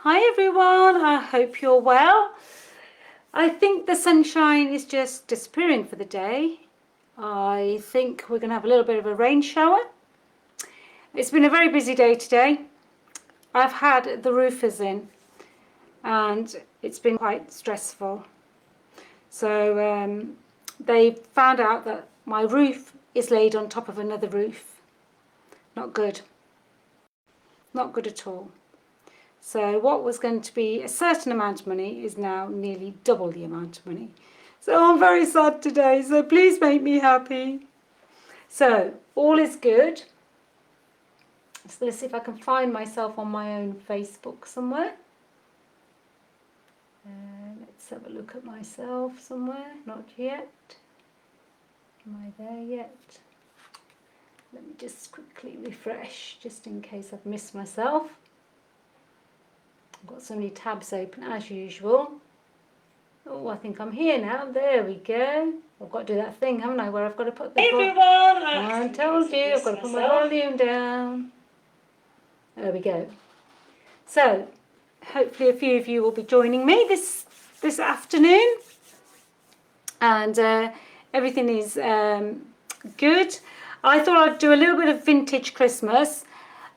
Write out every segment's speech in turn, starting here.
Hi everyone, I hope you're well. I think the sunshine is just disappearing for the day. I think we're going to have a little bit of a rain shower. It's been a very busy day today. I've had the roofers in and it's been quite stressful. So they found out that my roof is laid on top of another roof. Not good. Not good at all. So what was going to be a certain amount of money is now nearly double the amount of money. So I'm very sad today, so please make me happy. So all is good. So let's see if I can find myself on my own Facebook somewhere. Let's have a look at myself somewhere. Not yet. Am I there yet? Let me just quickly refresh, just in case I've missed myself. I've got so many tabs open as usual. Oh, I think I'm here now. There we go. I've got to do that thing, haven't I, where I've got to put the... Hey everyone! I told you, I've got to put my volume down. There we go. So, hopefully a few of you will be joining me this afternoon. And everything is good. I thought I'd do a little bit of vintage Christmas.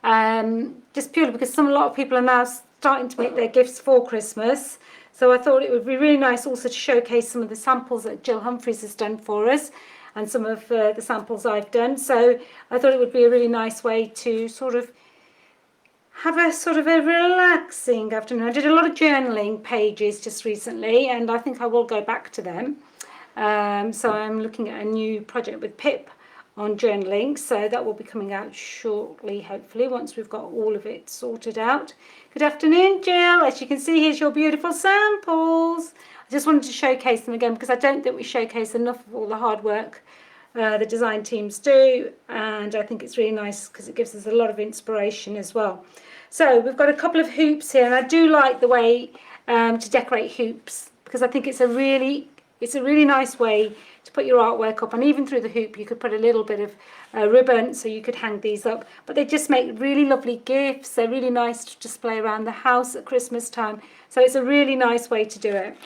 Just purely because a lot of people are now starting to make their gifts for Christmas. So I thought it would be really nice also to showcase some of the samples that Jill Humphries has done for us and some of the samples I've done. So I thought it would be a really nice way to sort of have a sort of a relaxing afternoon. I did a lot of journaling pages just recently and I think I will go back to them. So I'm looking at a new project with Pip on journaling, so that will be coming out shortly, hopefully, once we've got all of it sorted out. Good afternoon, Jill. As you can see, here's your beautiful samples. I just wanted to showcase them again because I don't think we showcase enough of all the hard work the design teams do, and I think it's really nice because it gives us a lot of inspiration as well. So we've got a couple of hoops here, and I do like the way to decorate hoops because I think it's a really nice way to put your artwork up, and even through the hoop you could put a little bit of ribbon so you could hang these up, but they just make really lovely gifts. They're really nice to display around the house at Christmas time, so it's a really nice way to do it.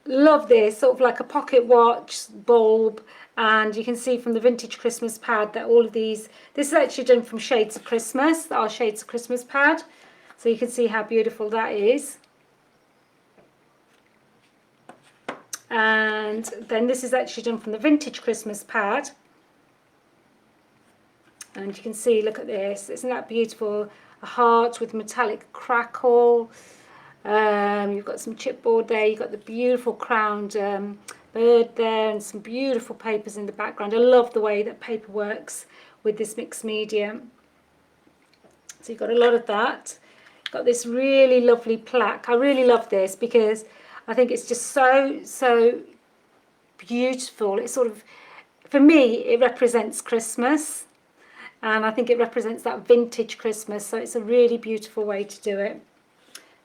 Love this, sort of like a pocket watch bulb, and you can see from the vintage Christmas pad that all of these, this is actually done from Shades of Christmas, our Shades of Christmas pad, so you can see how beautiful that is. And then this is actually done from the vintage Christmas pad, and you can see, look at this, isn't that beautiful? A heart with metallic crackle. You've got some chipboard there, you've got the beautiful crowned bird there, and some beautiful papers in the background. I love the way that paper works with this mixed media. So you've got a lot of that. Got this really lovely plaque. I really love this because I think it's just so beautiful. It's sort of, for me, it represents Christmas, and I think it represents that vintage Christmas, so it's a really beautiful way to do it.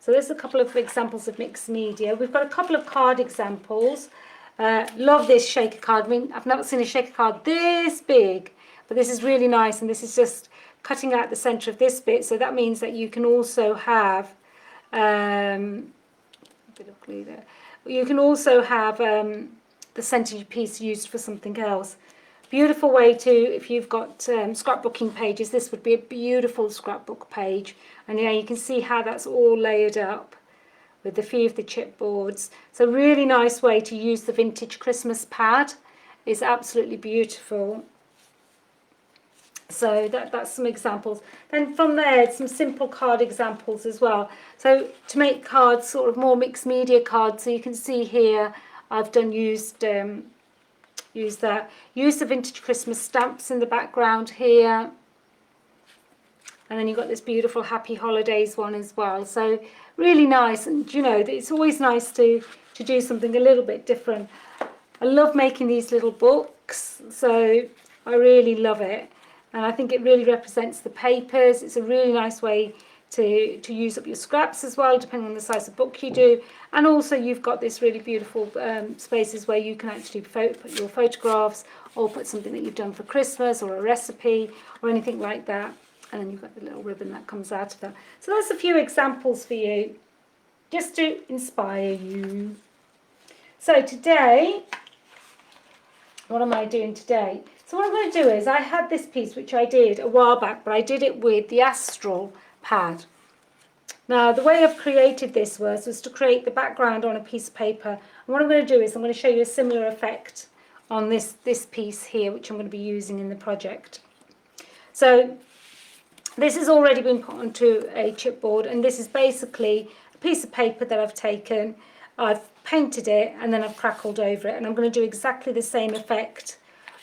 So there's a couple of examples of mixed media. We've got a couple of card examples. Love this shaker card. I mean, I've never seen a shaker card this big, but this is really nice, and this is just cutting out the centre of this bit, so that means that you can also have bit of glue there. You can also have the centre piece used for something else. Beautiful way to, if you've got scrapbooking pages, this would be a beautiful scrapbook page. And yeah, you can see how that's all layered up with a few of the chipboards. It's a really nice way to use the vintage Christmas pad. It's absolutely beautiful. So that's some examples. Then from there, some simple card examples as well. So to make cards sort of more mixed media cards, so you can see here I've done used the vintage Christmas stamps in the background here, and then you've got this beautiful Happy Holidays one as well. So really nice, and you know, it's always nice to do something a little bit different. I love making these little books, so I really love it. And I think it really represents the papers. It's a really nice way to use up your scraps as well, depending on the size of book you do. And also you've got this really beautiful spaces where you can actually put your photographs or put something that you've done for Christmas or a recipe or anything like that. And then you've got the little ribbon that comes out of that. So that's a few examples for you, just to inspire you. So today, what am I doing today? So what I'm going to do is, I had this piece which I did a while back, but I did it with the Astral pad. Now the way I've created this was to create the background on a piece of paper. And what I'm going to do is I'm going to show you a similar effect on this piece here, which I'm going to be using in the project. So this has already been put onto a chipboard, and this is basically a piece of paper that I've taken, I've painted it, and then I've crackled over it, and I'm going to do exactly the same effect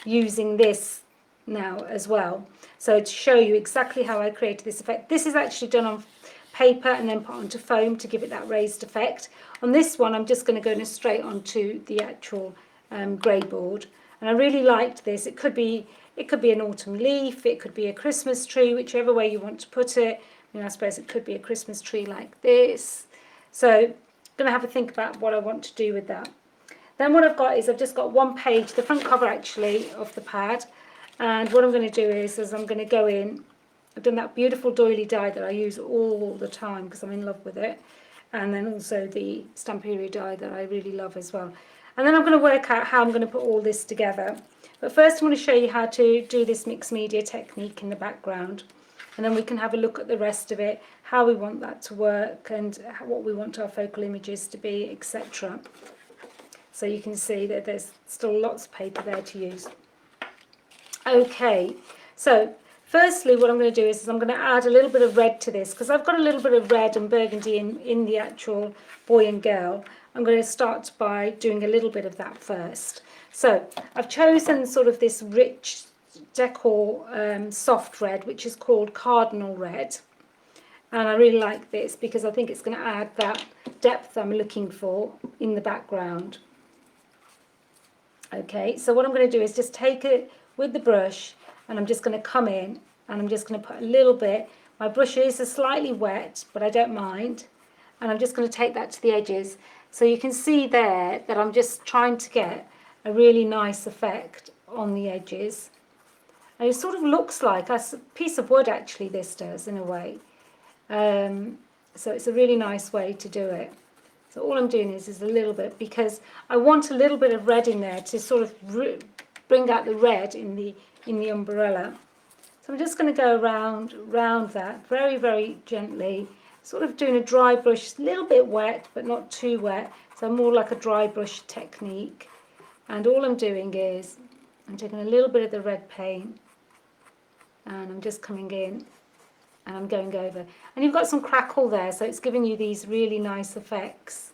using this now as well. So to show you exactly how I created this effect, this is actually done on paper and then put onto foam to give it that raised effect. On this one, I'm just going to go straight onto the actual grey board, and I really liked this. It could be an autumn leaf, it could be a Christmas tree, whichever way you want to put it. I mean, I suppose it could be a Christmas tree like this. So I'm going to have a think about what I want to do with that. Then what I've got is I've just got one page, the front cover actually, of the pad. And what I'm going to do is I'm going to go in. I've done that beautiful doily die that I use all the time because I'm in love with it. And then also the Stamperia die that I really love as well. And then I'm going to work out how I'm going to put all this together. But first I want to show you how to do this mixed media technique in the background. And then we can have a look at the rest of it, how we want that to work and what we want our focal images to be, etc. So you can see that there's still lots of paper there to use. Okay, so firstly what I'm going to do is I'm going to add a little bit of red to this, because I've got a little bit of red and burgundy in the actual boy and girl. I'm going to start by doing a little bit of that first. So I've chosen sort of this rich decor soft red, which is called Cardinal Red. And I really like this because I think it's going to add that depth I'm looking for in the background. Okay, so what I'm going to do is just take it with the brush, and I'm just going to come in and I'm just going to put a little bit. My brush is slightly wet, but I don't mind. And I'm just going to take that to the edges. So you can see there that I'm just trying to get a really nice effect on the edges. And it sort of looks like a piece of wood, actually, this does, in a way. So it's a really nice way to do it. So all I'm doing is a little bit, because I want a little bit of red in there to sort of bring out the red in the umbrella. So I'm just going to go around that very, very gently, sort of doing a dry brush, a little bit wet, but not too wet. So more like a dry brush technique. And all I'm doing is I'm taking a little bit of the red paint, and I'm just coming in and I'm going over. And you've got some crackle there, so it's giving you these really nice effects.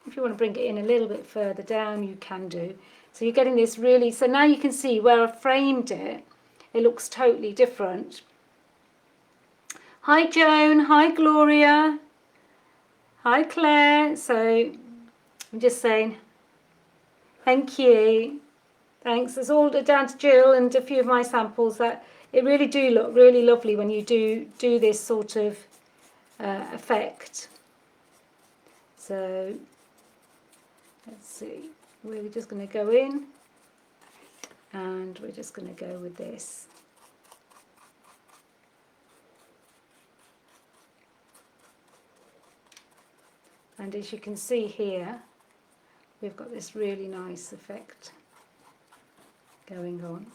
If you want to bring it in a little bit further down, you can do. So you're getting this really, so now you can see where I've framed it, it looks totally different. Hi Joan, hi Gloria, hi Claire. So I'm just saying thank you, thanks. It's all down to Jill and a few of my samples that it really do look really lovely when you do this sort of effect. So let's see, we're just going to go in and we're just going to go with this. And as you can see here, we've got this really nice effect going on.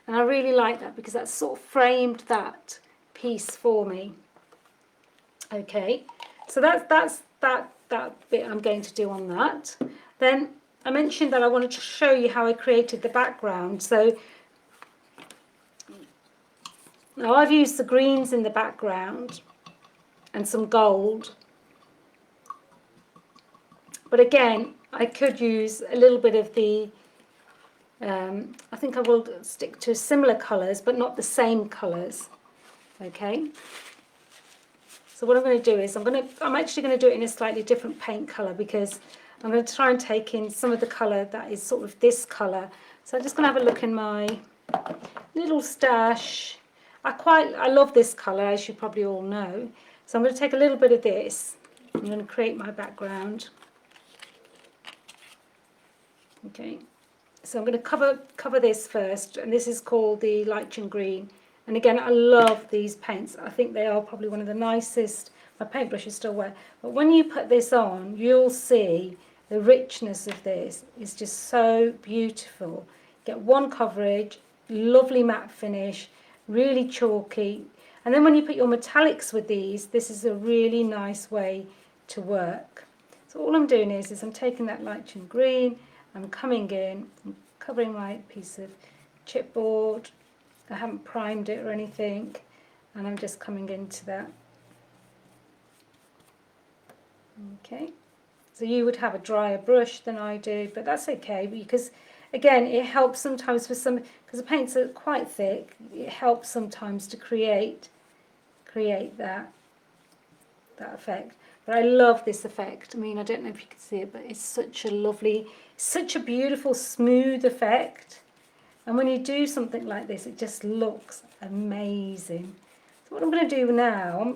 And I really like that because that sort of framed that piece for me. Okay, so that's that bit I'm going to do on that. Then I mentioned that I wanted to show you how I created the background. So now I've used the greens in the background and some gold. But again, I could use a little bit of the, I think I will stick to similar colours, but not the same colours. Okay. So what I'm going to do is I'm actually going to do it in a slightly different paint colour, because I'm going to try and take in some of the colour that is sort of this colour. So I'm just going to have a look in my little stash. I love this colour, as you probably all know. So I'm going to take a little bit of this. I'm going to create my background. Okay, So I'm going to cover this first, and this is called the lichen green. And again, I love these paints. I think they are probably one of the nicest. My paintbrush is still wet, but when you put this on, you'll see the richness of this is just so beautiful. Get one coverage, lovely matte finish, really chalky. And then when you put your metallics with these, this is a really nice way to work. So all I'm doing is I'm taking that lichen green, I'm coming in, I'm covering my piece of chipboard. I haven't primed it or anything, and I'm just coming into that. Okay, so you would have a drier brush than I do, but that's okay, because again, it helps sometimes with some, because the paints are quite thick, it helps sometimes to create that effect. But I love this effect. I mean, I don't know if you can see it, but it's such a lovely, such a beautiful, smooth effect. And when you do something like this, it just looks amazing. So what I'm going to do now,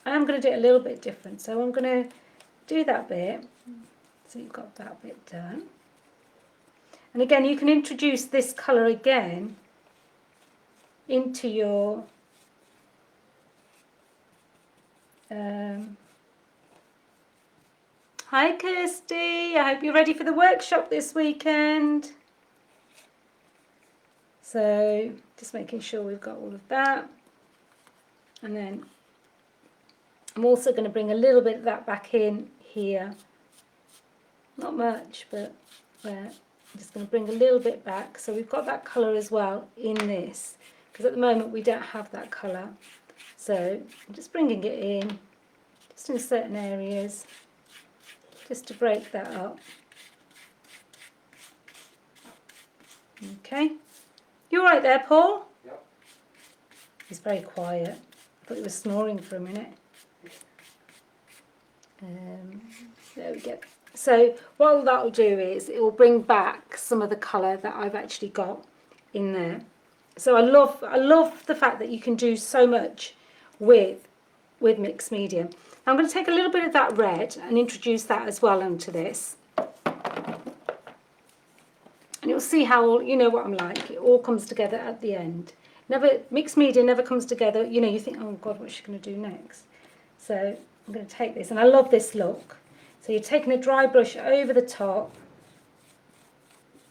I am going to do it a little bit different. So I'm going to do that bit. So you've got that bit done. And again, you can introduce this colour again into your hi Kirsty, I hope you're ready for the workshop this weekend. So just making sure we've got all of that. And then I'm also going to bring a little bit of that back in here. Not much, but I'm just going to bring a little bit back. So we've got that colour as well in this, because at the moment we don't have that colour. So I'm just bringing it in, just in certain areas, just to break that up. Okay. You all right there, Paul? Yep. He's very quiet. I thought he was snoring for a minute. There we go. So what that'll do is it will bring back some of the colour that I've actually got in there. So I love the fact that you can do so much with mixed media. I'm going to take a little bit of that red and introduce that as well onto this. And you'll see how, you know what I'm like, it all comes together at the end. Mixed media never comes together, you know, you think, oh God, what's she going to do next? So I'm going to take this, and I love this look. So you're taking a dry brush over the top,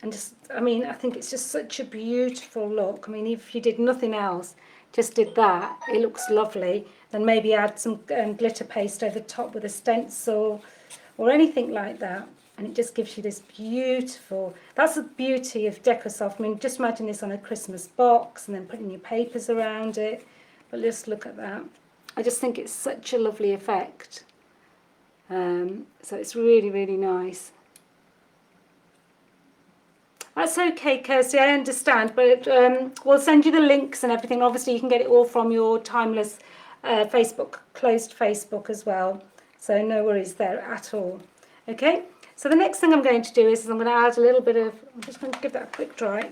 and just, I mean, I think it's just such a beautiful look. I mean, if you did nothing else, just did that, it looks lovely. Then maybe add some glitter paste over the top with a stencil or anything like that. And it just gives you this beautiful, that's the beauty of Decosoft. I mean, just imagine this on a Christmas box and then putting your papers around it. But just look at that. I just think it's such a lovely effect. So it's really, really nice. That's okay, Kirsty, I understand, but we'll send you the links and everything. Obviously, you can get it all from your Timeless Facebook, closed Facebook as well. So no worries there at all. Okay, so the next thing I'm going to do is I'm going to add a little bit of, I'm just going to give that a quick dry.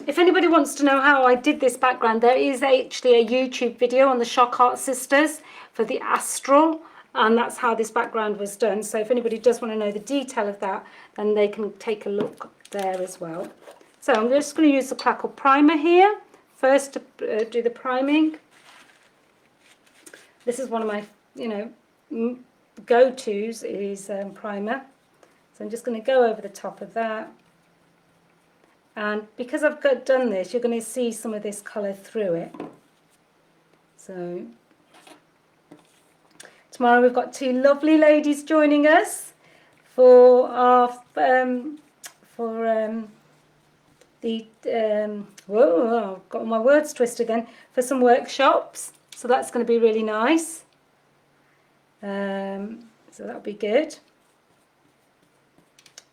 If anybody wants to know how I did this background, there is actually a YouTube video on the ShokART sisters for the Astral, and that's how this background was done. So if anybody does want to know the detail of that, then they can take a look there as well. So I'm just going to use the Crackle primer here first to do the priming. This is one of my, you know, go-tos is primer. So I'm just going to go over the top of that. And because I've done this, you're going to see some of this colour through it. So tomorrow we've got two lovely ladies joining us for our whoa, I've got my words twisted then, for some workshops. So that's going to be really nice. So that'll be good.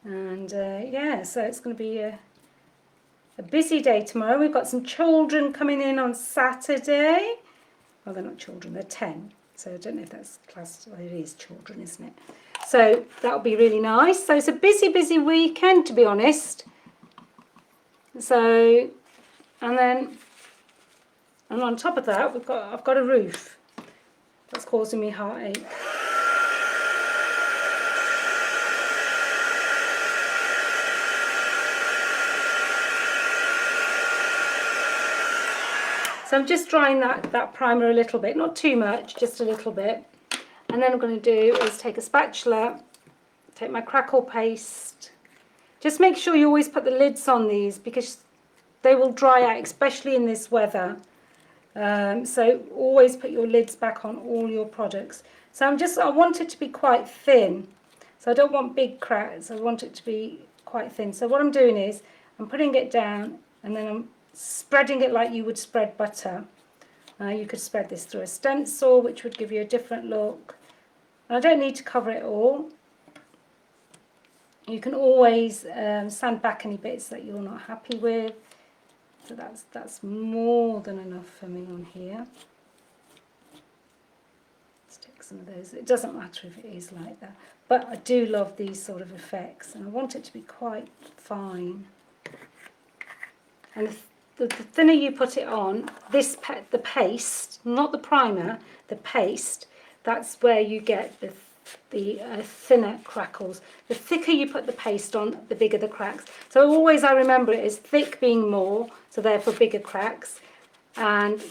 And yeah, so it's going to be a busy day tomorrow. We've got some children coming in on Saturday. Well, they're not children, they're 10. So I don't know if that's classed, well, it is children, isn't it? So that'll be really nice. So it's a busy, busy weekend, to be honest. So, and then And on top of that, I've got a roof that's causing me heartache. So I'm just drying that primer a little bit, not too much, just a little bit. And then what I'm going to do is take a spatula, take my crackle paste. Just make sure you always put the lids on these because they will dry out, especially in this weather. So always put your lids back on all your products. So I want it to be quite thin. So I don't want big cracks, I want it to be quite thin. So what I'm doing is I'm putting it down and then I'm spreading it like you would spread butter. You could spread this through a stencil, which would give you a different look. And I don't need to cover it all. You can always sand back any bits that you're not happy with. So that's more than enough for me on here. Let's take some of those. It doesn't matter if it is like that, but I do love these sort of effects, and I want it to be quite fine. And the thinner you put it on, the paste, not the primer, the paste, that's where you get the thinner crackles. The thicker you put the paste on, the bigger the cracks. So always I remember it as thick being more, so therefore bigger cracks, and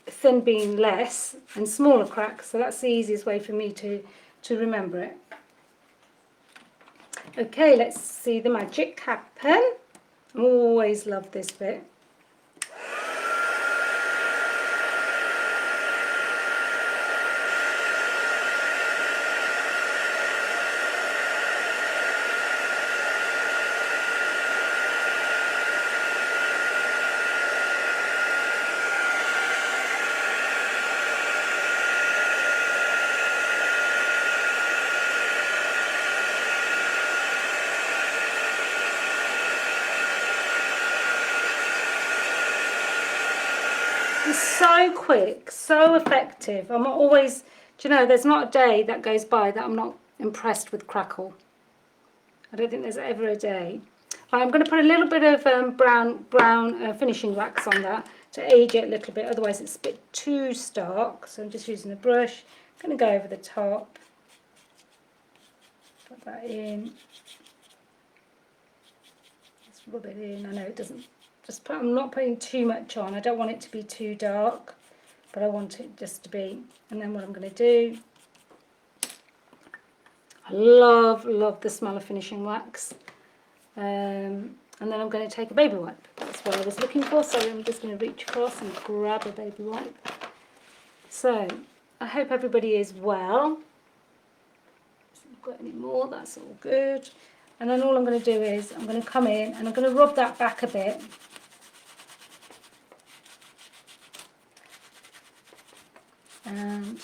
thin being less and smaller cracks. So that's the easiest way for me to remember it. Okay, let's see the magic happen. I always love this bit. So quick, so effective. I'm always, do you know, there's not a day that goes by that I'm not impressed with crackle. I don't think there's ever a day. I'm going to put a little bit of brown finishing wax on that to age it a little bit, otherwise it's a bit too stark. So I'm just using a brush. I'm going to go over the top, put that in. Let's rub it in. I know it doesn't. I'm not putting too much on. I don't want it to be too dark, but I want it just to be. And then what I'm going to do, I love the smell of finishing wax. And then I'm going to take a baby wipe. That's what I was looking for, so I'm just going to reach across and grab a baby wipe. So I hope everybody is well. If you've got any more, that's all good. And then all I'm going to do is I'm going to come in and I'm going to rub that back a bit. And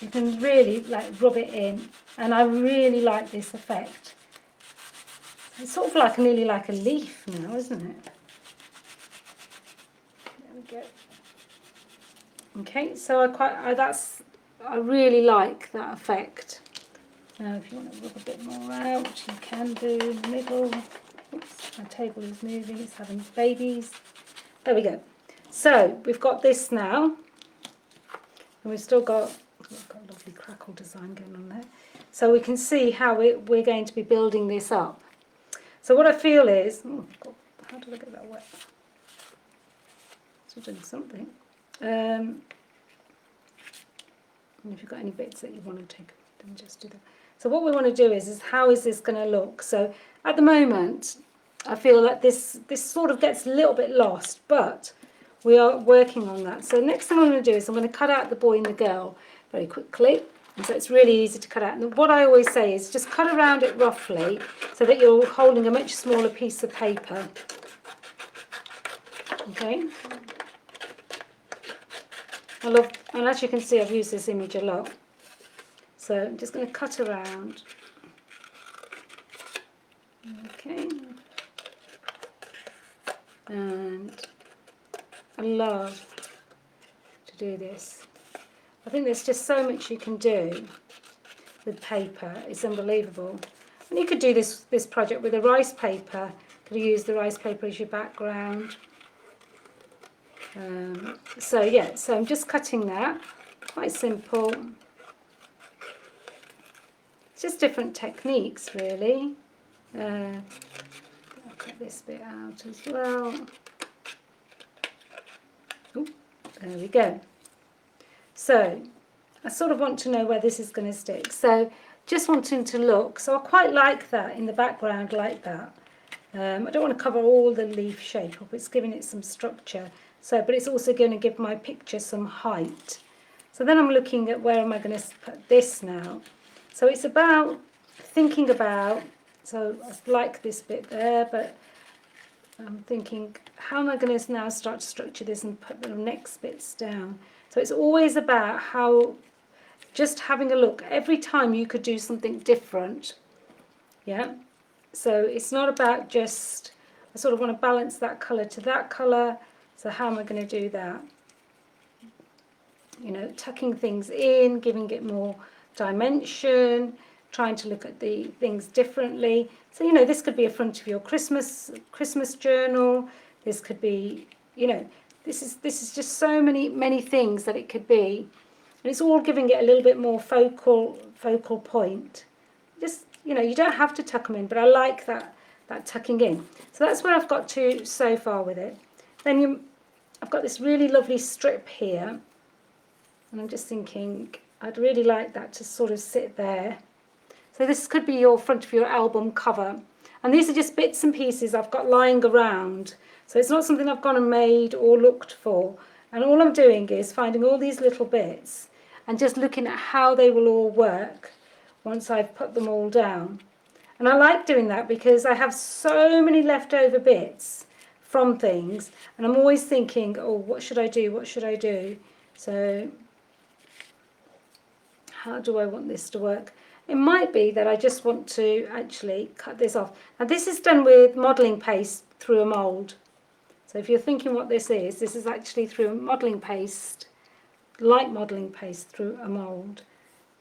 you can really rub it in, and I really like this effect. It's sort of nearly like a leaf now, isn't it? There we go. Okay, so I really like that effect. Now if you want to rub a bit more out, you can do in the middle. Oops, my table is moving, it's having babies. There we go. So we've got this now. And we've still got a lovely crackle design going on there. So we can see how we're going to be building this up. So what I feel is, oh God, how did I get that wet? It's doing something. And if you've got any bits that you want to take, then just do that. So what we want to do is how is this going to look? So at the moment, I feel like this sort of gets a little bit lost, but we are working on that. So next thing I'm going to do is I'm going to cut out the boy and the girl very quickly. And so it's really easy to cut out. And what I always say is just cut around it roughly so that you're holding a much smaller piece of paper. Okay. And as you can see, I've used this image a lot. So I'm just going to cut around. Okay. And I love to do this. I think there's just so much you can do with paper. It's unbelievable. And you could do this project with a rice paper. Could use the rice paper as your background. So yeah, so I'm just cutting that, quite simple. It's just different techniques really. I'll cut this bit out as well. Ooh, there we go. So I sort of want to know where this is going to stick. So just wanting to look. So I quite like that in the background like that. I don't want to cover all the leaf shape up. It's giving it some structure. So, but it's also going to give my picture some height. So then I'm looking at where am I going to put this now. So it's about thinking about, so I like this bit there, but I'm thinking, how am I going to now start to structure this and put the next bits down? So it's always about how, just having a look. Every time you could do something different. Yeah. So it's not about just, I sort of want to balance that colour to that colour. So how am I going to do that? You know, tucking things in, giving it more dimension, trying to look at the things differently. So, you know, this could be a front of your Christmas journal. This could be, you know, this is just so many things that it could be. And it's all giving it a little bit more focal point. Just, you know, you don't have to tuck them in, but I like that tucking in. So that's where I've got to so far with it. Then I've got this really lovely strip here. And I'm just thinking, I'd really like that to sort of sit there. So this could be your front of your album cover. And these are just bits and pieces I've got lying around. So it's not something I've gone and made or looked for. And all I'm doing is finding all these little bits and just looking at how they will all work once I've put them all down. And I like doing that because I have so many leftover bits from things. And I'm always thinking, oh, what should I do? What should I do? So how do I want this to work? It might be that I just want to actually cut this off. Now this is done with modelling paste through a mould. So if you're thinking what this is actually through a modelling paste, light modelling paste through a mould.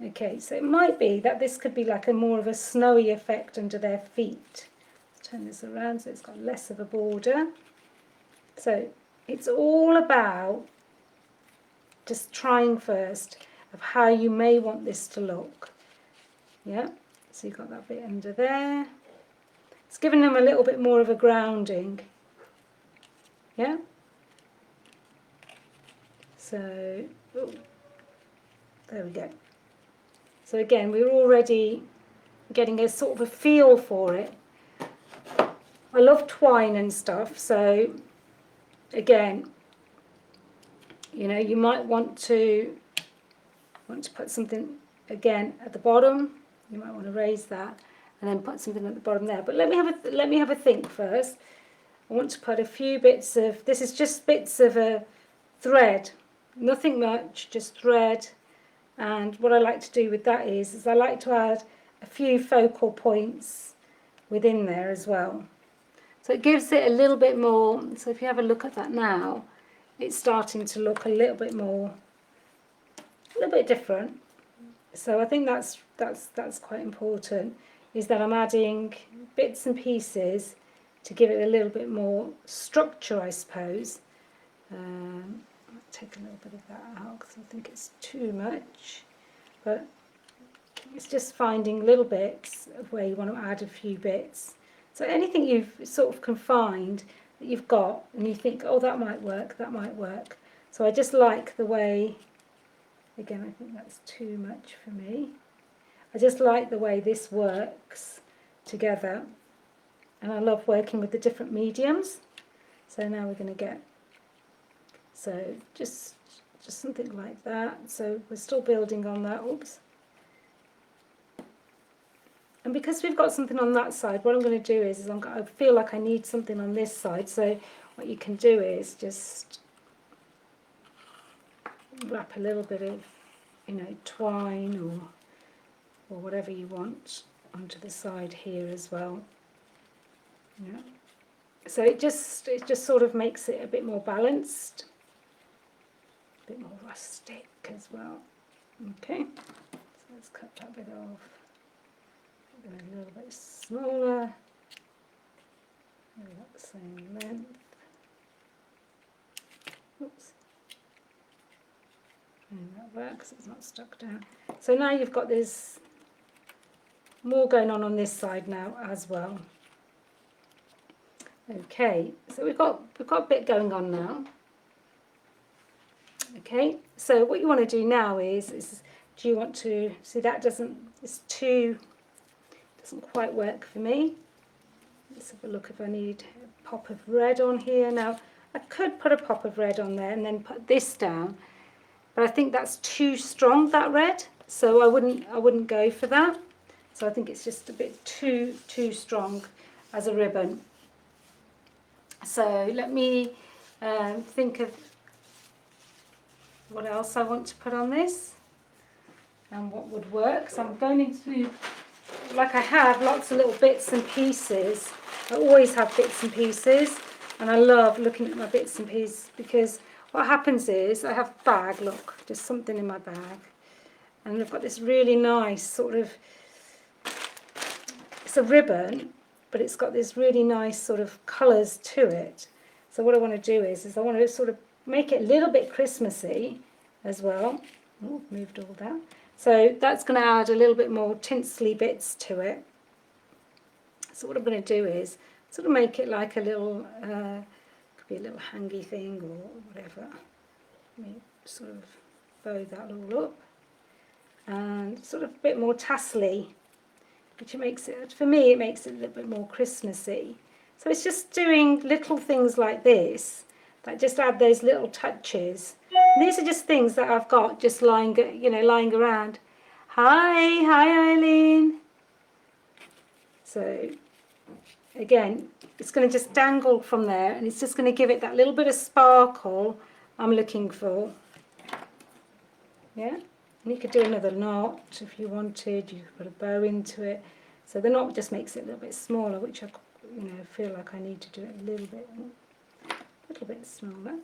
Okay, so it might be that this could be like a more of a snowy effect under their feet. Let's turn this around so it's got less of a border. So it's all about just trying first of how you may want this to look. Yeah, so you've got that bit under there. It's giving them a little bit more of a grounding. Yeah. So, oh, there we go. So again, we're already getting a sort of a feel for it. I love twine and stuff, so again, you know, you might want to put something again at the bottom. You might want to raise that and then put something at the bottom there. But let me have a think first. I want to put a few bits of, this is just bits of a thread, nothing much, just thread. And what I like to do with that is I like to add a few focal points within there as well. So it gives it a little bit more, so if you have a look at that now, it's starting to look a little bit more, a little bit different. So I think that's quite important, is that I'm adding bits and pieces to give it a little bit more structure, I suppose. I'll take a little bit of that out because I think it's too much, but it's just finding little bits of where you want to add a few bits. So anything you've sort of can find that you've got and you think, oh, that might work, that might work. So I just like the way, again, I think that's too much for me. I just like the way this works together, and I love working with the different mediums. So now we're going to get, so just something like that. So we're still building on that. Oops. And because we've got something on that side, what I'm going to do is I feel like I need something on this side. So what you can do is just wrap a little bit of, you know, twine or whatever you want onto the side here as well. Yeah. So it just sort of makes it a bit more balanced, a bit more rustic as well. Okay, so let's cut that bit off. A little bit smaller, maybe about the same length. Oops. And that works, it's not stuck down. So now you've got this more going on this side now as well. Okay, so we've got a bit going on now. Okay, so what you want to do now is do you want to see that doesn't quite work for me. Let's have a look if I need a pop of red on here. Now I could put a pop of red on there and then put this down, but I think that's too strong, that red, so I wouldn't go for that. So I think it's just a bit too strong as a ribbon. So let me think of what else I want to put on this and what would work. So I'm going into, like I have lots of little bits and pieces. I always have bits and pieces, and I love looking at my bits and pieces, because what happens is I have a bag, look, just something in my bag, and I've got this really nice sort of, it's a ribbon, but it's got this really nice sort of colours to it. So what I want to do is I want to sort of make it a little bit Christmassy as well. Oh, moved all that. So that's going to add a little bit more tinsely bits to it. So what I'm going to do is sort of make it like a little, could be a little hangy thing or whatever. Let me sort of bow that all up. And sort of a bit more tassely, which it makes it, for me, it makes it a little bit more Christmassy. So it's just doing little things like this that just add those little touches. And these are just things that I've got just lying around. Hi Eileen. So again, it's going to just dangle from there, and it's just going to give it that little bit of sparkle I'm looking for. Yeah, and you could do another knot if you wanted. You could put a bow into it. So the knot just makes it a little bit smaller, which I feel like I need to do it a little bit smaller.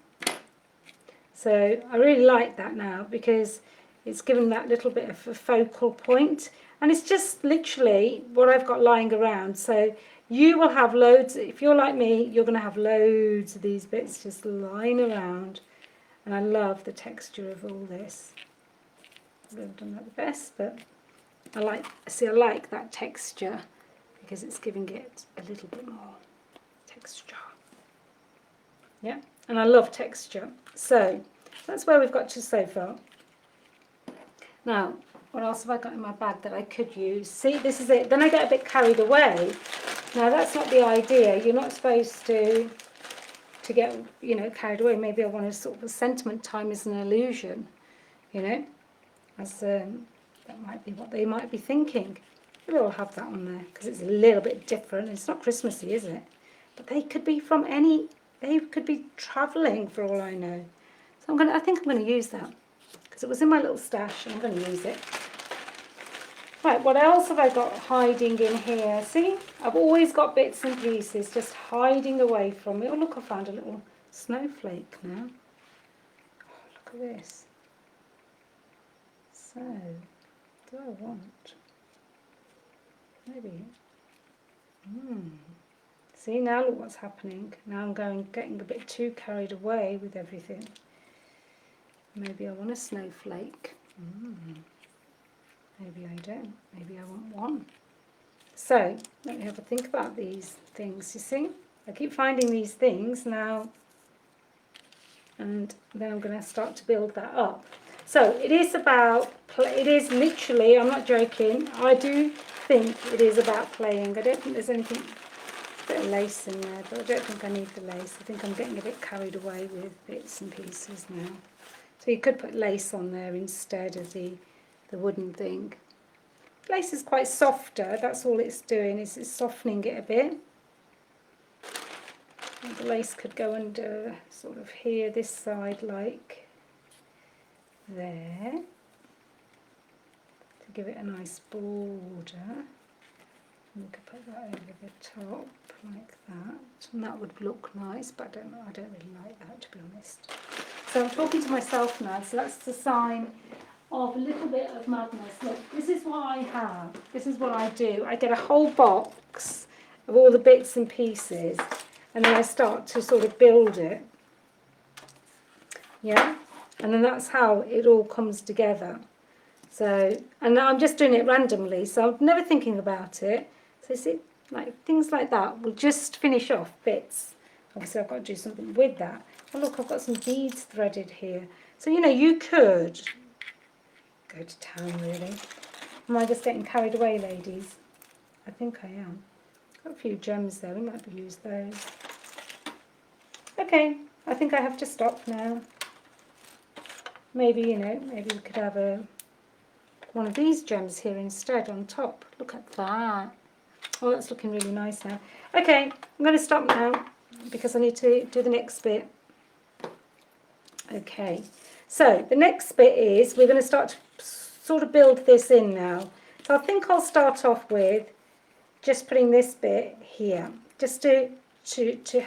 So I really like that now, because it's given that little bit of a focal point, and it's just literally what I've got lying around. So you will have loads, if you're like me, you're going to have loads of these bits just lying around, and I love the texture of all this. I haven't done that the best, but I like that texture, because it's giving it a little bit more texture. Yeah, and I love texture. So that's where we've got to so far. Now, what else have I got in my bag that I could use? See, this is it. Then I get a bit carried away. Now, that's not the idea. You're not supposed to get, carried away. Maybe I want to sort of, sentiment time is an illusion, as that might be what they might be thinking. We'll all have that on there, because it's a little bit different. It's not Christmassy, is it? But they could be from they could be travelling for all I know. So I think I'm going to use that, because it was in my little stash, and I'm going to use it. Right, what else have I got hiding in here? See, I've always got bits and pieces just hiding away from me. Oh, look, I found a little snowflake now. Oh, look at this. So, do I want? Maybe. See, now look what's happening. Now I'm getting a bit too carried away with everything. Maybe I want a snowflake. Maybe I don't. Maybe I want one. So, let me have a think about these things, you see. I keep finding these things now, and then I'm going to start to build that up. So, it is literally, I'm not joking, I do think it is about playing. I don't think there's anything, a bit of lace in there, but I don't think I need the lace. I think I'm getting a bit carried away with bits and pieces now. So you could put lace on there instead of the wooden thing. Lace is quite softer, that's all it's doing, is it's softening it a bit. And the lace could go under sort of here, this side, like there, to give it a nice border. And you could put that over the top like that, and that would look nice, but I don't really like that, to be honest. So I'm talking to myself now, so that's the sign of a little bit of madness. Look, this is what I have, this is what I do. I get a whole box of all the bits and pieces, and then I start to sort of build it. yeah, and then that's how it all comes together. So, and I'm just doing it randomly, so I'm never thinking about it. So see, like things like that will just finish off bits. Obviously I've got to do something with that. Oh look, I've got some beads threaded here. So you know, you could go to town really. Am I just getting carried away, ladies? I think I am. Got a few gems there, we might use those. Okay, I think I have to stop now. Maybe, you know, maybe we could have one of these gems here instead on top. Look at that. Oh, that's looking really nice now. Okay, I'm going to stop now because I need to do the next bit. Okay, so the next bit is we're going to start to sort of build this in now. So I think I'll start off with just putting this bit here, just to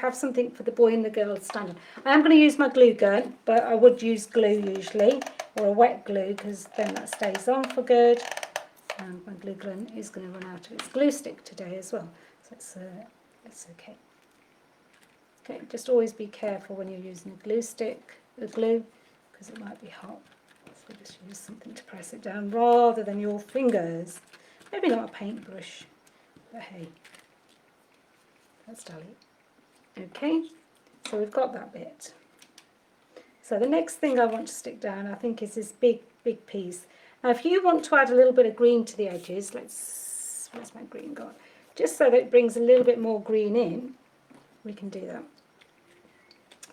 have something for the boy and the girl standing. I am going to use my glue gun, but I would use glue usually, or a wet glue, because then that stays on for good. And my glue gun is going to run out of its glue stick today as well, so it's okay. Okay, just always be careful when you're using a glue stick, the glue, because it might be hot. So just use something to press it down rather than your fingers. Maybe not a paintbrush, but hey, that's Dali. Okay, so we've got that bit. So the next thing I want to stick down, I think, is this big piece. Now if you want to add a little bit of green to the edges, where's my green gone? Just so that it brings a little bit more green in, we can do that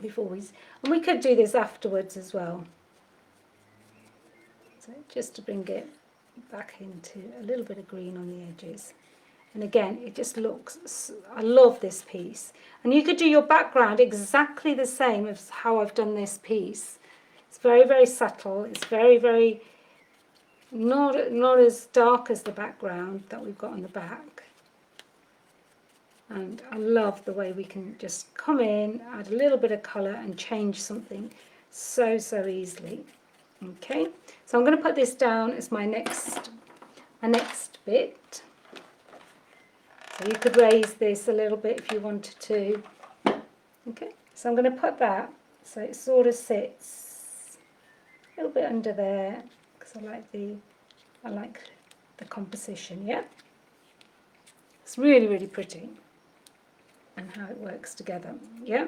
and we could do this afterwards as well. So just to bring it back into a little bit of green on the edges. And again, it just looks, I love this piece. And you could do your background exactly the same as how I've done this piece. It's very, very subtle. It's very, very, not as dark as the background that we've got on the back. And I love the way we can just come in, add a little bit of colour and change something so easily. Okay, so I'm going to put this down as my next bit. So you could raise this a little bit if you wanted to. Okay, so I'm going to put that so it sort of sits a little bit under there, because I like the composition. Yeah, it's really, really pretty, and how it works together. Yeah.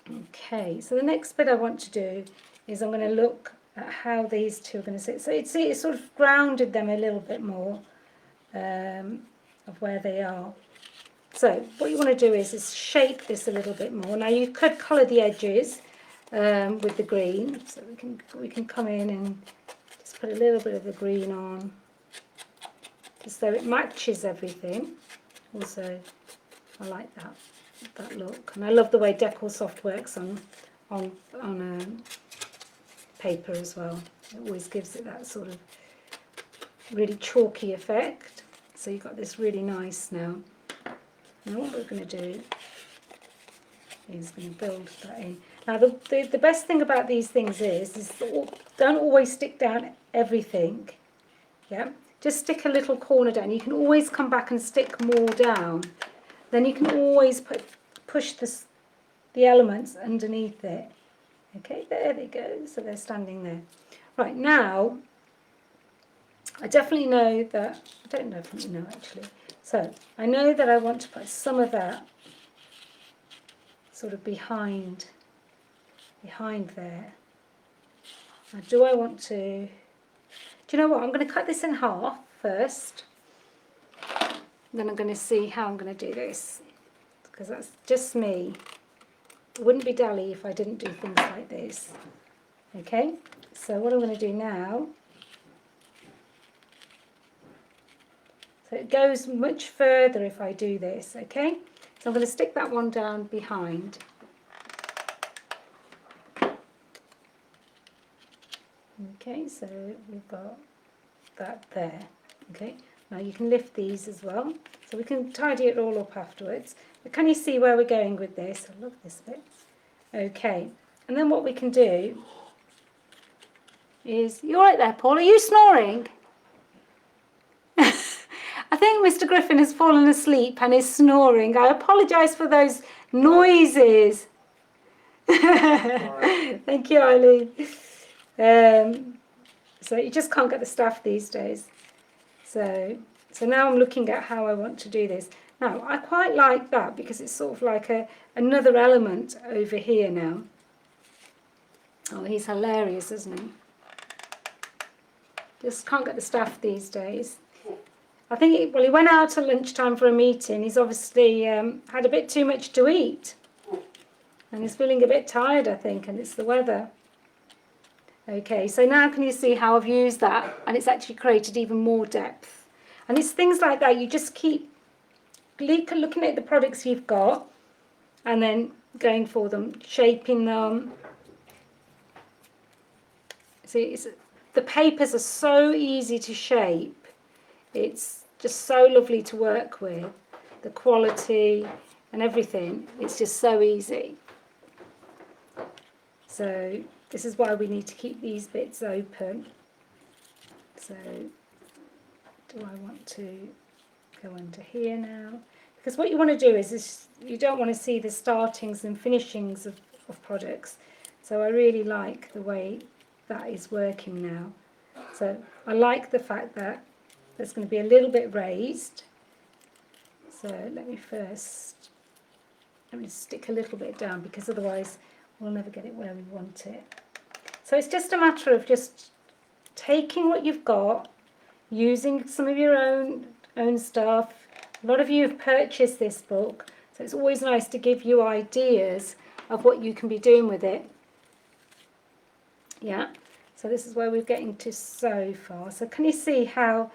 Okay, so the next bit I want to do is I'm going to look at how these two are going to sit. So it's sort of grounded them a little bit more of where they are. So what you want to do is shape this a little bit more. Now you could colour the edges with the green, so we can come in and just put a little bit of the green on, just so it matches everything. Also, I like that look, and I love the way Decorsoft works on paper as well. It always gives it that sort of really chalky effect. So you've got this really nice now. Now what we're going to do is going to build that in. Now the best thing about these things is don't always stick down everything. Yeah, just stick a little corner down. You can always come back and stick more down. Then you can always push the elements underneath it. Okay, there they go. So they're standing there. Right, now I definitely know that, I don't definitely know actually. So I know that I want to put some of that sort of behind there. Now do I want to, do you know what, I'm going to cut this in half first. Then I'm going to see how I'm going to do this, because that's just me. It wouldn't be Dali if I didn't do things like this. Okay, so what I'm going to do now, so it goes much further if I do this. Okay, so I'm going to stick that one down behind. Okay, so we've got that there. Okay, now you can lift these as well, so we can tidy it all up afterwards. But can you see where we're going with this? I love this bit. Okay, and then what we can do is, you all right there, Paul? Are you snoring? I think Mr. Griffin has fallen asleep and is snoring. I apologise for those noises. Thank you, Eileen. So you just can't get the staff these days. So now I'm looking at how I want to do this. Now, I quite like that because it's sort of like another element over here now. Oh, he's hilarious, isn't he? Just can't get the staff these days. I think, he went out at lunchtime for a meeting. He's obviously had a bit too much to eat. And he's feeling a bit tired, I think, and it's the weather. Okay, so now can you see how I've used that? And it's actually created even more depth. And it's things like that. You just keep looking at the products you've got and then going for them, shaping them. See, the papers are so easy to shape. It's just so lovely to work with. The quality and everything, it's just so easy. So this is why we need to keep these bits open. So do I want to go under here now? Because what you want to do is you don't want to see the startings and finishings of products. So I really like the way that is working now. So I like the fact that it's going to be a little bit raised. So let me stick a little bit down because otherwise we'll never get it where we want it. So it's just a matter of just taking what you've got, using some of your own stuff. A lot of you have purchased this book, so it's always nice to give you ideas of what you can be doing with it. Yeah, so this is where we're getting to so far. So can you see how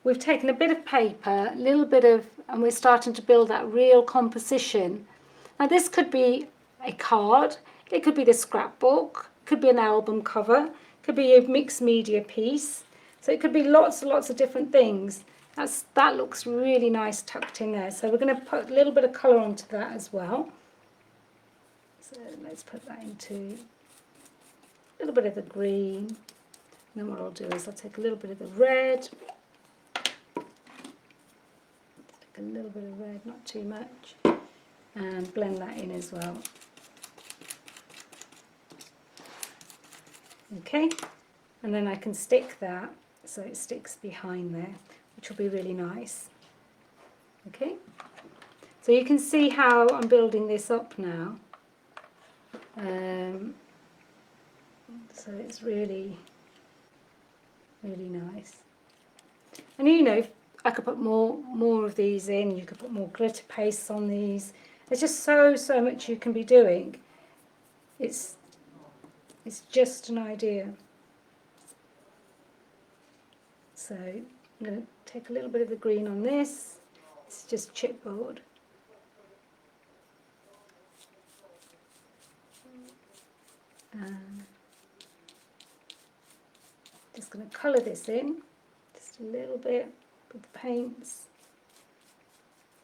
we've taken a bit of paper, a little bit of, and we're starting to build that real composition. Now this could be a card, it could be the scrapbook, it could be an album cover, it could be a mixed media piece. So it could be lots and lots of different things. That looks really nice tucked in there. So we're going to put a little bit of colour onto that as well. So let's put that into a little bit of the green. And then what I'll do is I'll take a little bit of the red. Take a little bit of red, not too much. And blend that in as well. Okay, and then I can stick that so it sticks behind there, which will be really nice. Okay, so you can see how I'm building this up now. So it's really, really nice. And you know, I could put more of these in. You could put more glitter pastes on these. There's just so much you can be doing. It's just an idea. So I'm going to take a little bit of the green on this. It's just chipboard. Just going to colour this in, just a little bit with the paints.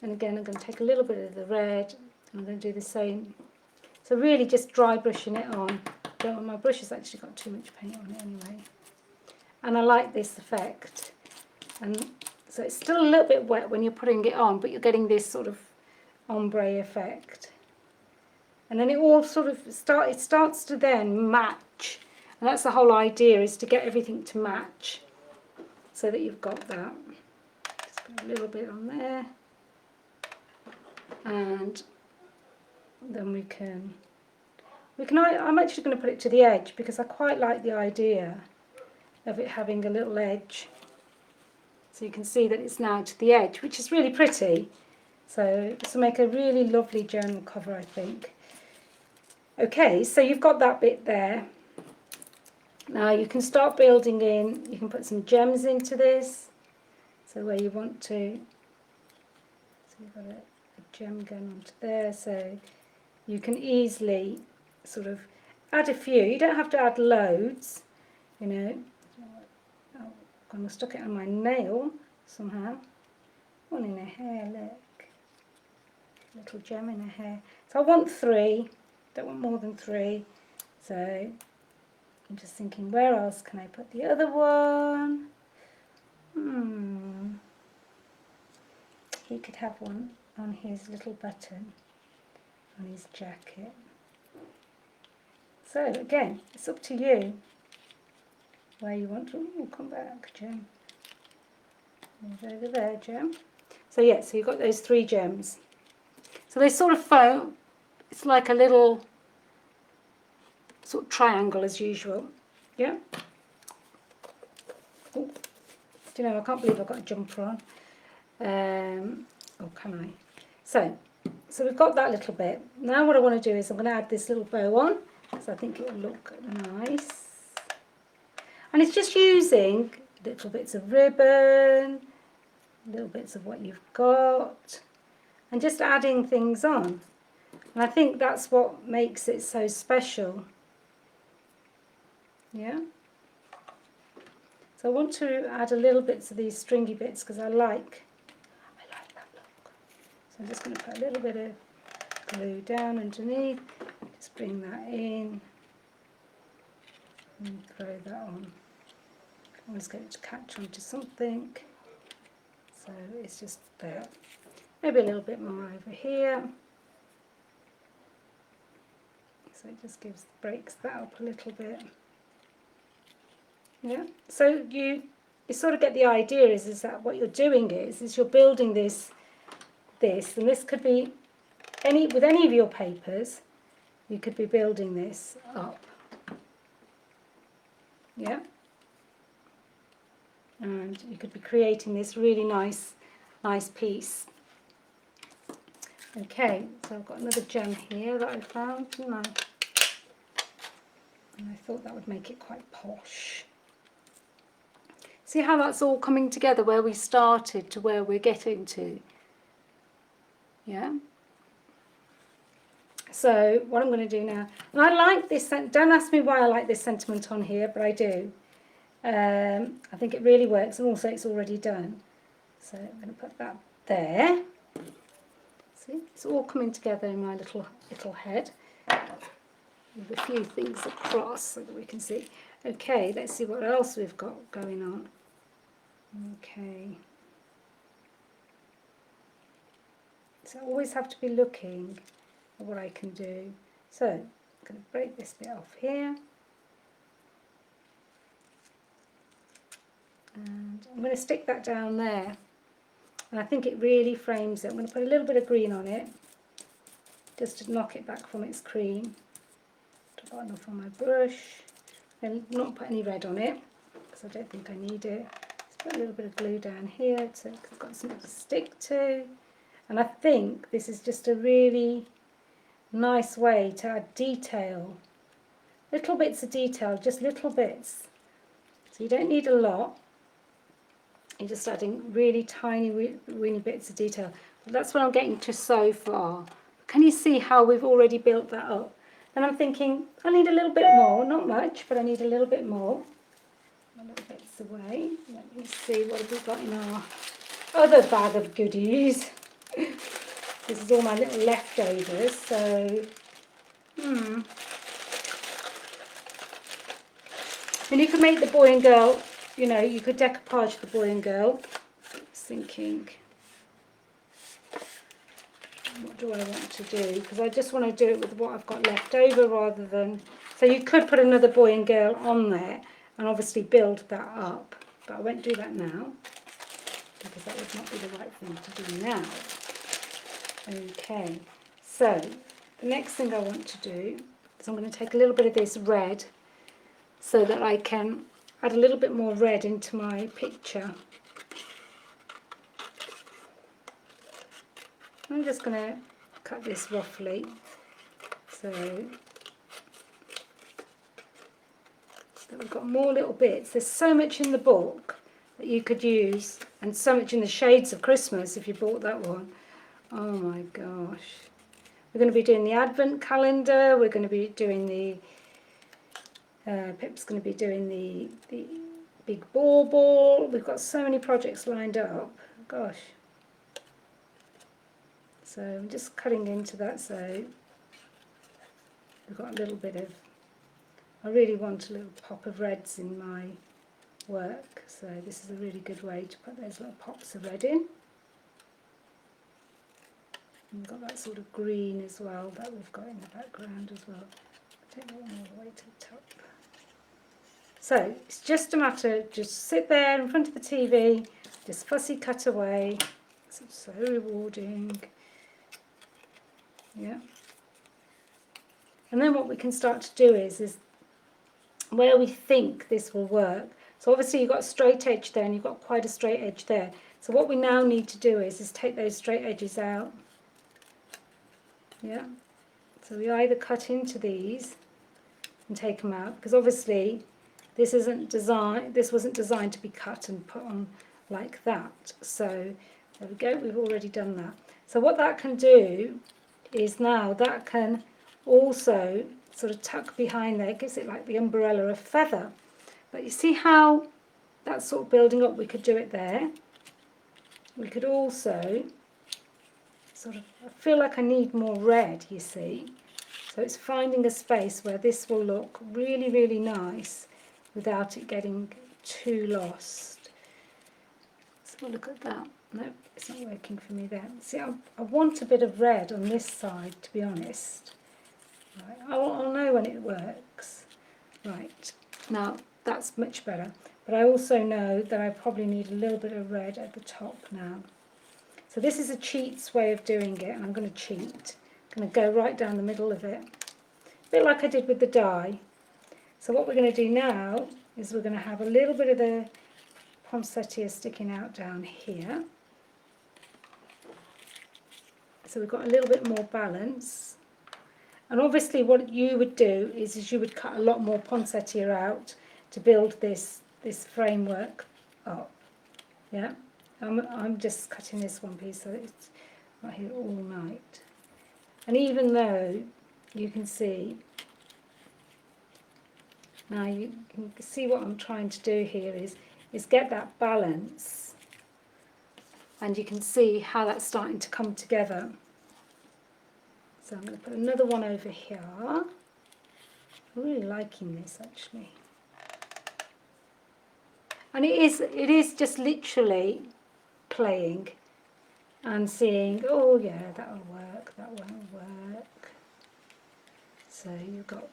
And again, I'm going to take a little bit of the red, and I'm going to do the same. So really just dry brushing it on. My brush has actually got too much paint on it anyway. And I like this effect. And so it's still a little bit wet when you're putting it on, but you're getting this sort of ombre effect. And then it all sort of starts to then match. And that's the whole idea, is to get everything to match so that you've got that. Just put a little bit on there. And then we can I'm actually going to put it to the edge because I quite like the idea of it having a little edge. So you can see that it's now to the edge, which is really pretty. So this will make a really lovely journal cover, I think. Okay, so you've got that bit there. Now you can start building in, you can put some gems into this. So where you want to, so you've got a gem going onto there, so you can easily sort of add a few. You don't have to add loads, you know. Oh, I'm stuck it on my nail somehow. One in her hair, look. Little gem in her hair. So I want 3, don't want more than 3. So I'm just thinking, where else can I put the other one? He could have one on his little button on his jacket. So again, it's up to you where you want to. Ooh, come back, Gem. Move over there, Gem. So yeah, so you've got those 3 gems. So they sort of foam. It's like a little sort of triangle as usual. Yeah. Ooh. Do you know, I can't believe I've got a jumper on. Oh, can I? So we've got that little bit. Now what I want to do is I'm going to add this little bow on, because I think it will look nice. And it's just using little bits of ribbon, little bits of what you've got, and just adding things on. And I think that's what makes it so special. Yeah. So I want to add a little bits of these stringy bits because I like that look. So I'm just going to put a little bit of glue down underneath, just bring that in and throw that on. I want to get it to catch onto something, so it's just there. Maybe a little bit more over here. So it just breaks that up a little bit. Yeah. So you sort of get the idea is that what you're doing is you're building this, and this could be with any of your papers. You could be building this up. Yeah. And you could be creating this really nice piece. Okay, so I've got another gem here that I found, didn't I? And I thought that would make it quite posh. See how that's all coming together, where we started to where we're getting to? Yeah? So what I'm going to do now, and I like this, don't ask me why I like this sentiment on here, but I do. I think it really works, and also it's already done. So I'm going to put that there. See, it's all coming together in my little head. With a few things across so that we can see. Okay, let's see what else we've got going on. Okay. So I always have to be looking at what I can do. So I'm going to break this bit off here. And I'm going to stick that down there. And I think it really frames it. I'm going to put a little bit of green on it, just to knock it back from its cream. I've got enough on my brush. And not put any red on it, because I don't think I need it. Just put a little bit of glue down here so I've got something to stick to. And I think this is just a really nice way to add detail. Little bits of detail, just little bits. So you don't need a lot. You're just adding really tiny, weeny bits of detail. But that's what I'm getting to so far. Can you see how we've already built that up? And I'm thinking, I need a little bit more, not much, but I need a little bit more. A little bits away. Let me see, what have we got in our other bag of goodies? This is all my little leftovers, so, And you could make the boy and girl, you know, you could decoupage the boy and girl. Just thinking, what do I want to do? Because I just want to do it with what I've got left over rather than... So you could put another boy and girl on there and obviously build that up. But I won't do that now, because that would not be the right thing to do now. Okay, so the next thing I want to do is I'm going to take a little bit of this red so that I can add a little bit more red into my picture. I'm just going to cut this roughly, so that we've got more little bits. There's so much in the book that you could use, and so much in the Shades of Christmas if you bought that one. Oh my gosh. We're going to be doing the Advent calendar, we're going to be doing the, Pip's going to be doing the big bauble. We've got so many projects lined up, gosh. So I'm just cutting into that, so we've got a little bit of, I really want a little pop of reds in my work, so this is a really good way to put those little pops of red in. And we've got that sort of green as well that we've got in the background as well. Take that one all the way to the top. So it's just a matter of just sit there in front of the TV, just fussy cut away. It's so rewarding. Yeah. And then what we can start to do is where we think this will work. So obviously you've got a straight edge there and you've got quite a straight edge there. So what we now need to do is take those straight edges out. Yeah. So we either cut into these and take them out, because obviously this wasn't designed to be cut and put on like that. So there we go, we've already done that. So what that can do is now that can also sort of tuck behind there, it gives it like the umbrella of feather. But you see how that's sort of building up? We could do it there. We could also sort of, I feel like I need more red, you see. So it's finding a space where this will look really, really nice without it getting too lost. So look at that. Nope, it's not working for me there. See, I want a bit of red on this side, to be honest. Right, I'll know when it works. Right, now that's much better. But I also know that I probably need a little bit of red at the top now. So this is a cheat's way of doing it, and I'm going to cheat. I'm going to go right down the middle of it. A bit like I did with the die. So what we're going to do now is we're going to have a little bit of the poinsettia sticking out down here. So we've got a little bit more balance. And obviously what you would do is you would cut a lot more poinsettia out to build this framework up. Yeah, I'm just cutting this one piece so it's not here all night. And even though you can see, now you can see what I'm trying to do here is get that balance, and you can see how that's starting to come together. So I'm going to put another one over here. I'm really liking this actually. And it is just literally playing and seeing, oh yeah, that'll work, that won't work. So you've got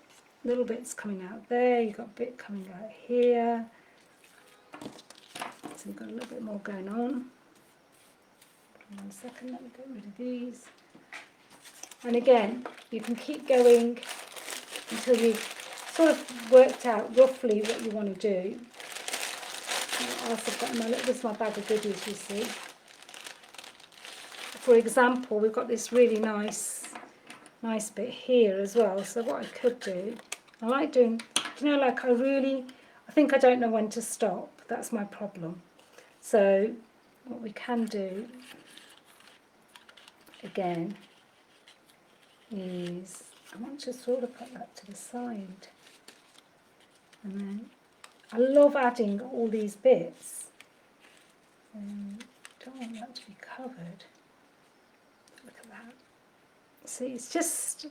little bits coming out there, you've got a bit coming out here. So you've got a little bit more going on. 1 second, let me get rid of these. And again, you can keep going until you've sort of worked out roughly what you want to do. What else I've got in my, this is my bag of goodies, you see. For example, we've got this really nice bit here as well. So what I could do, I like doing, you know, like I think I don't know when to stop. That's my problem. So what we can do, again, is I want to sort of put that to the side. And then I love adding all these bits. Don't want that to be covered. Look at that. See, it's just,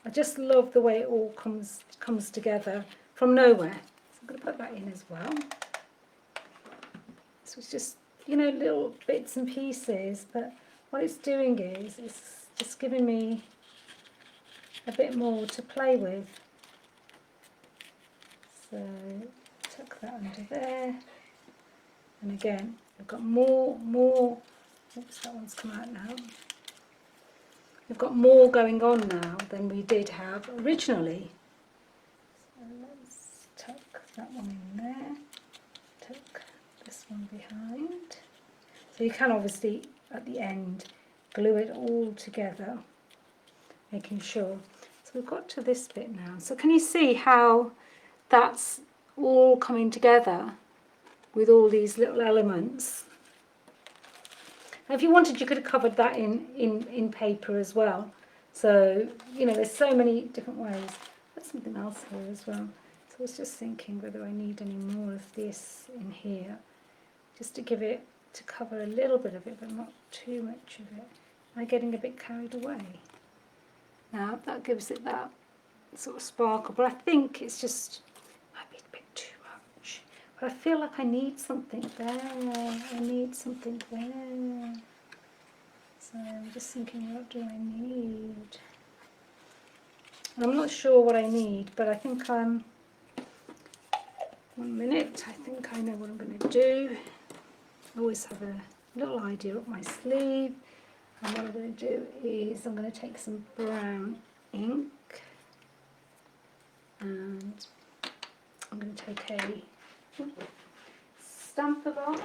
I just love the way it all comes together from nowhere. So I'm going to put that in as well. So it's just, you know, little bits and pieces, but what it's doing is it's just giving me a bit more to play with. So tuck that under there. And again, I've got more, oops, that one's come out now. We've got more going on now than we did have originally. So let's tuck that one in there, tuck this one behind. So you can obviously at the end glue it all together, making sure. So we've got to this bit now. So can you see how that's all coming together with all these little elements? Now, if you wanted, you could have covered that in paper as well. So, you know, there's so many different ways. There's something else here as well. So I was just thinking whether I need any more of this in here, just to give it, to cover a little bit of it, but not too much of it. Am I getting a bit carried away? Now, that gives it that sort of sparkle, but I think it's just, might be a bit too much. But I feel like I need something there. I need something there. So I'm just thinking, what do I need? And I'm not sure what I need, but I think I'm, 1 minute, I think I know what I'm going to do. I always have a little idea up my sleeve. And what I'm going to do is I'm going to take some brown ink and I'm going to take a stamper box.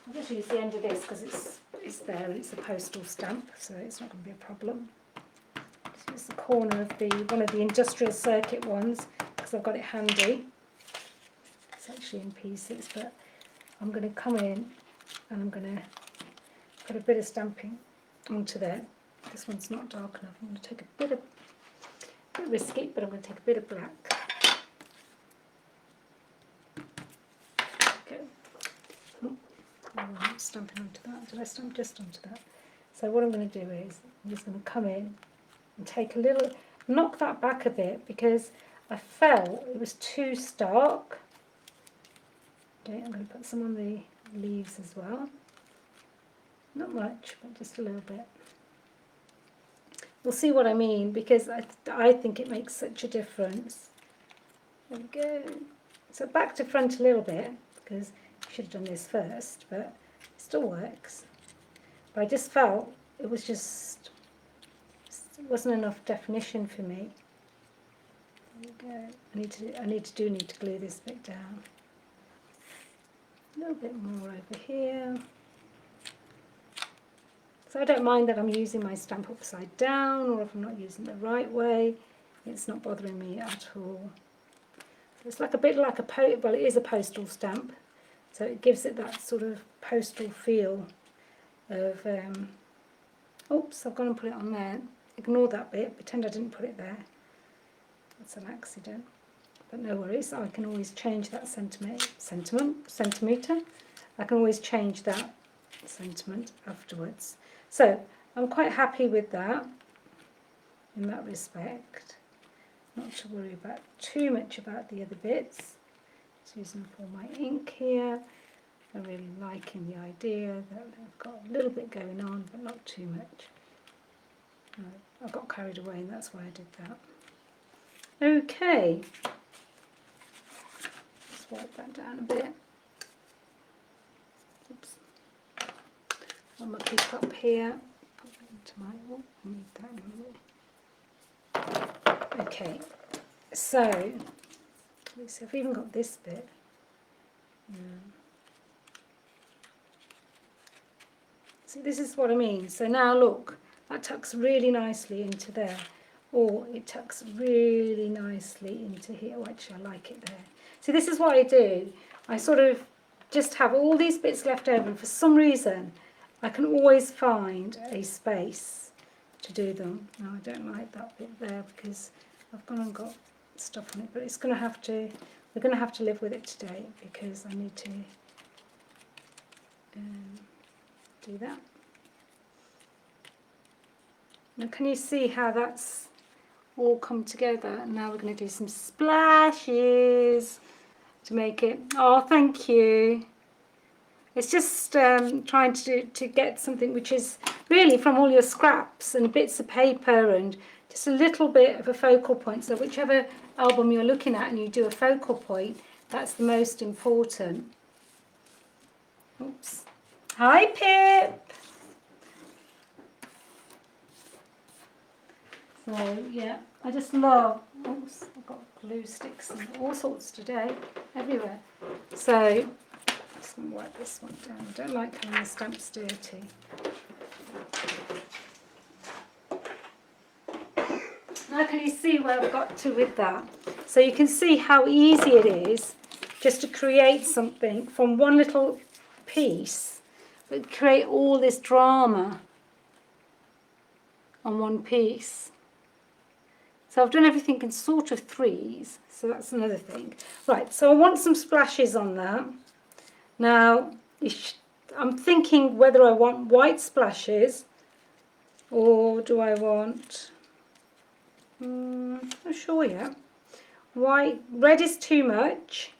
I'll just use the end of this because it's there and it's a postal stamp, so it's not going to be a problem. Just use the corner of one of the industrial circuit ones because I've got it handy. It's actually in pieces, but I'm going to come in and I'm going to put a bit of stamping onto there. This one's not dark enough. I'm going to take a bit risky, but I'm going to take a bit of black. Okay. Oh, I'm not stamping onto that. Did I stamp just onto that? So what I'm going to do is I'm just going to come in and take a little, knock that back a bit because I felt it was too stark. Okay, I'm going to put some on the leaves as well. Not much, but just a little bit. We'll see what I mean because I think it makes such a difference. There we go. So back to front a little bit because I should have done this first, but it still works. But I just felt it wasn't enough definition for me. There we go. I need to glue this bit down. A little bit more over here. So I don't mind that I'm using my stamp upside down or if I'm not using it the right way. It's not bothering me at all. So it's like a bit like well, it is a postal stamp. So it gives it that sort of postal feel of, oops, I've gone and put it on there. Ignore that bit, pretend I didn't put it there. That's an accident. But no worries, I can always change that centimetre. I can always change that sentiment afterwards. So I'm quite happy with that in that respect. Not to worry about too much about the other bits. Just using up all my ink here. I'm really liking the idea that I've got a little bit going on, but not too much. I got carried away and that's why I did that. Okay. Let's wipe that down a bit. Oops. I'll muck this up here. Put that into my, oh, I need that in a minute. Okay, so let's see, I've even got this bit. See, this is what I mean. So now look, that tucks really nicely into there. Or it tucks really nicely into here. Oh, actually, I like it there. See, this is what I do. I sort of just have all these bits left over, and for some reason, I can always find a space to do them. Now, I don't like that bit there because I've gone and got stuff on it, but it's going to have to, we're going to have to live with it today because I need to do that. Now, can you see how that's all come together? And now we're going to do some splashes to make it. Oh, thank you. It's just trying to get something which is really from all your scraps and bits of paper and just a little bit of a focal point. So whichever album you're looking at and you do a focal point, that's the most important. Oops. Hi, Pip. So yeah, I just love, oops, I've got glue sticks and all sorts today, everywhere. So just going to wipe this one down. I don't like having the stamps dirty. Now can you see where I've got to with that? So you can see how easy it is just to create something from one little piece, but create all this drama on one piece. So I've done everything in sort of threes, so that's another thing. Right, so I want some splashes on that. Now, I'm thinking whether I want white splashes or do I want, not sure yet. White, red is too much.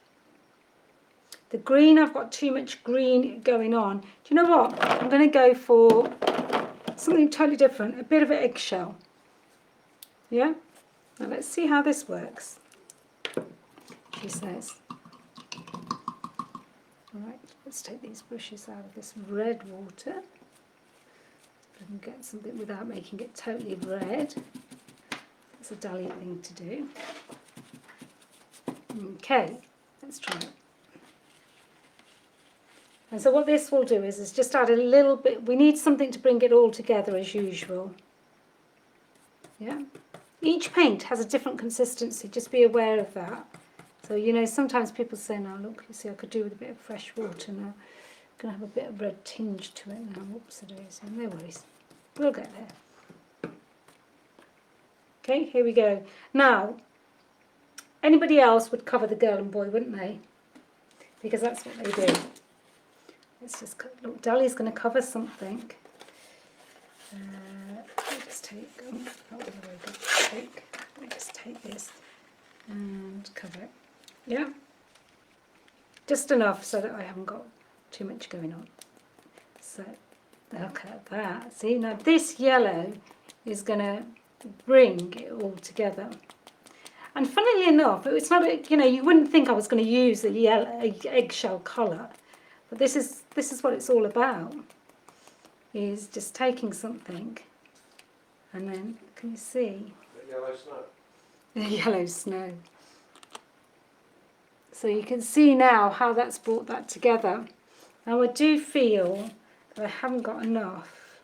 The green, I've got too much green going on. Do you know what? I'm going to go for something totally different, a bit of an eggshell. Yeah? Now let's see how this works, she says. Alright, let's take these brushes out of this red water. I can get something without making it totally red. That's a Dahlia thing to do. Okay, let's try it. And so what this will do is just add a little bit. We need something to bring it all together as usual. Yeah. Each paint has a different consistency, just be aware of that. So, you know, sometimes people say, now look, you see, I could do with a bit of fresh water now. I'm going to have a bit of red tinge to it now. Whoops, it is. No worries. We'll get there. Okay, here we go. Now, anybody else would cover the girl and boy, wouldn't they? Because that's what they do. Let's just, look, Dahlia's going to cover something. I'll just take, oh, that was a very good take. Let me just take this and cover it. Yeah? Just enough so that I haven't got too much going on. So, look at that. See, now this yellow is going to bring it all together. And funnily enough, it's not, you know, you wouldn't think I was going to use a yellow eggshell colour, but this is what it's all about. Is just taking something, and then can you see the yellow snow? The yellow snow. So you can see now how that's brought that together. Now I do feel that I haven't got enough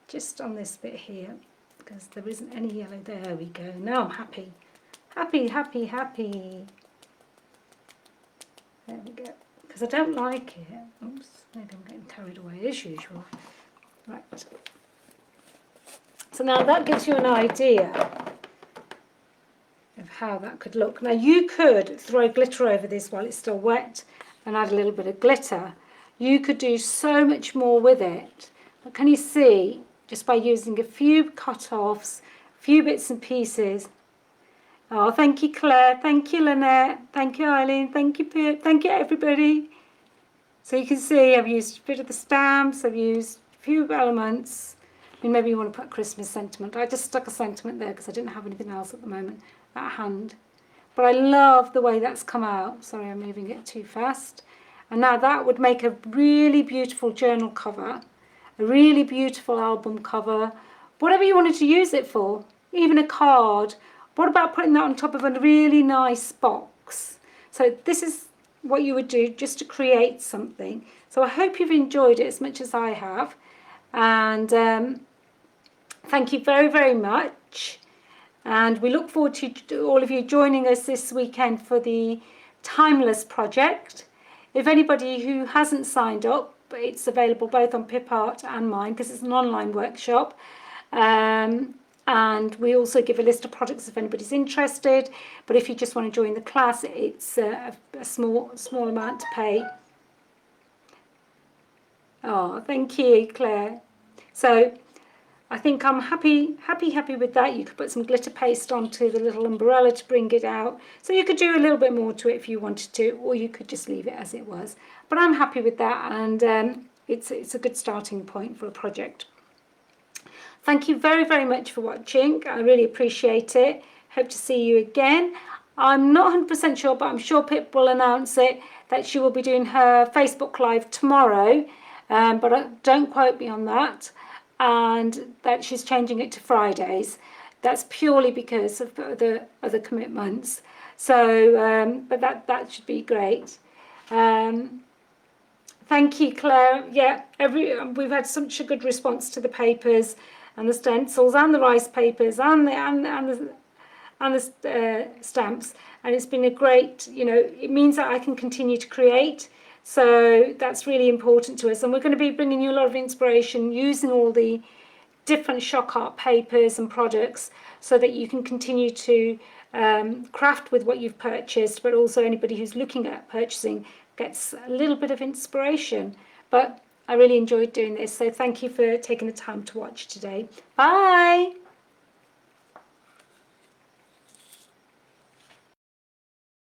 just on this bit here, because there isn't any yellow. There we go. Now I'm happy. Happy, happy, happy. There we go. Because I don't like it. Oops, maybe I'm getting carried away as usual. Right. So now that gives you an idea of how that could look. Now you could throw glitter over this while it's still wet and add a little bit of glitter. You could do so much more with it. But can you see, just by using a few cut-offs, a few bits and pieces. Oh, thank you, Claire. Thank you, Lynette. Thank you, Eileen. Thank you, Pip. Thank you, everybody. So you can see I've used a bit of the stamps. I've used a few elements. I mean, maybe you want to put Christmas sentiment. I just stuck a sentiment there because I didn't have anything else at the moment at hand. But I love the way that's come out. Sorry, I'm moving it too fast. And now that would make a really beautiful journal cover, a really beautiful album cover, whatever you wanted to use it for, even a card. What about putting that on top of a really nice box? So this is what you would do just to create something. So I hope you've enjoyed it as much as I have. And thank you very, very much. And we look forward to all of you joining us this weekend for the Timeless project. If anybody who hasn't signed up, it's available both on PipArt and mine because it's an online workshop. And we also give a list of products if anybody's interested. But if you just want to join the class, it's a small amount to pay. Oh, thank you, Claire. So I think I'm happy with that. You could put some glitter paste onto the little umbrella to bring it out. So you could do a little bit more to it if you wanted to, or you could just leave it as it was. But I'm happy with that, and it's a good starting point for a project. Thank you very, very much for watching. I really appreciate it. Hope to see you again. I'm not 100% sure, but I'm sure Pip will announce it, that she will be doing her Facebook Live tomorrow. But don't quote me on that. And that she's changing it to Fridays. That's purely because of the other commitments. So, but that should be great. Thank you, Claire. Yeah, we've had such a good response to the papers and the stencils and the rice papers and the stamps, and it's been a great, you know, it means that I can continue to create. So that's really important to us, and we're going to be bringing you a lot of inspiration using all the different ShokART papers and products so that you can continue to craft with what you've purchased, but also anybody who's looking at purchasing gets a little bit of inspiration. But I really enjoyed doing this, so thank you for taking the time to watch today. Bye!